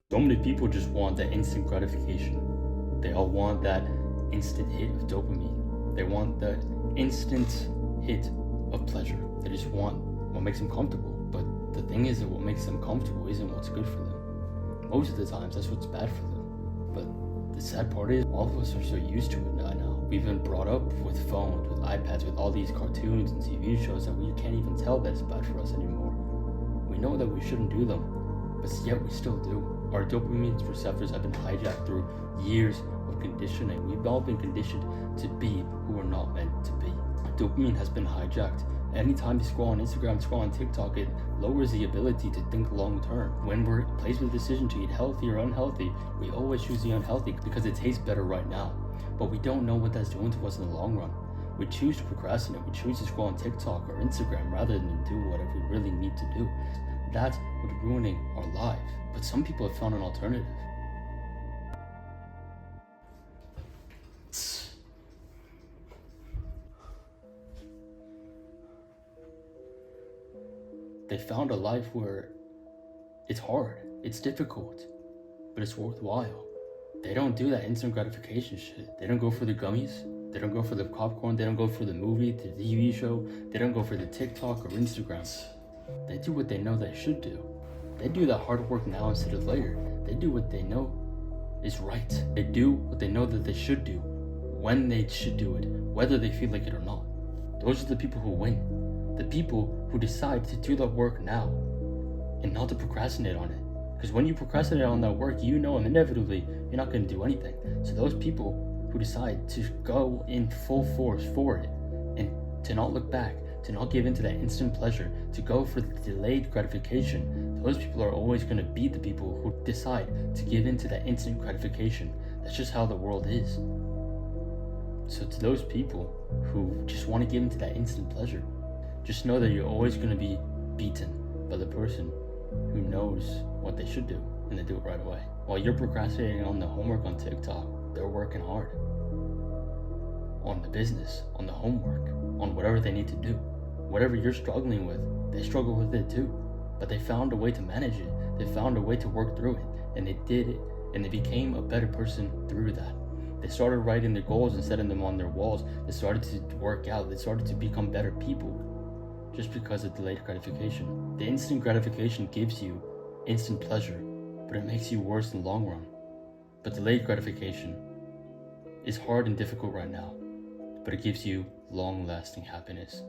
So many people just want that instant gratification. They all want that instant hit of dopamine. They want that instant hit of pleasure. They just want what makes them comfortable. But the thing is that what makes them comfortable isn't what's good for them. Most of the times, that's what's bad for them. But the sad part is, all of us are so used to it now. We've been brought up with phones, with iPads, with all these cartoons and TV shows that we can't even tell that it's bad for us anymore. We know that we shouldn't do them, but yet we still do. Our dopamine receptors have been hijacked through years of conditioning. We've all been conditioned to be who we're not meant to be. Dopamine has been hijacked. Anytime you scroll on Instagram, scroll on TikTok, it lowers the ability to think long term. When we're faced with a decision to eat healthy or unhealthy, we always choose the unhealthy because it tastes better right now. But we don't know what that's doing to us in the long run. We choose to procrastinate. We choose to scroll on TikTok or Instagram rather than do whatever we really need to do. That's what's ruining our lives. But some people have found an alternative. They found a life where it's hard, it's difficult, but it's worthwhile. They don't do that instant gratification shit. They don't go for the gummies. They don't go for the popcorn. They don't go for the movie, the TV show. They don't go for the TikTok or Instagram. They do what they know they should do. They do that hard work now instead of later. They do what they know is right. They do what they know that they should do, when they should do it, whether they feel like it or not. Those are the people who win. The people who decide to do that work now and not to procrastinate on it. Because when you procrastinate on that work, you know inevitably you're not going to do anything. So those people who decide to go in full force for it and to not look back, to not give in to that instant pleasure, to go for the delayed gratification, those people are always going to be the people who decide to give in to that instant gratification. That's just how the world is. So to those people who just want to give in to that instant pleasure, just know that you're always going to be beaten by the person who knows what they should do and they do it right away. While you're procrastinating on the homework on TikTok, they're working hard on the business, on the homework, on whatever they need to do. Whatever you're struggling with, they struggle with it too. But they found a way to manage it. They found a way to work through it, and they did it, and they became a better person through that. They started writing their goals and setting them on their walls. They started to work out. They started to become better people just because of delayed gratification. The instant gratification gives you instant pleasure, but it makes you worse in the long run. But delayed gratification is hard and difficult right now, but it gives you long-lasting happiness.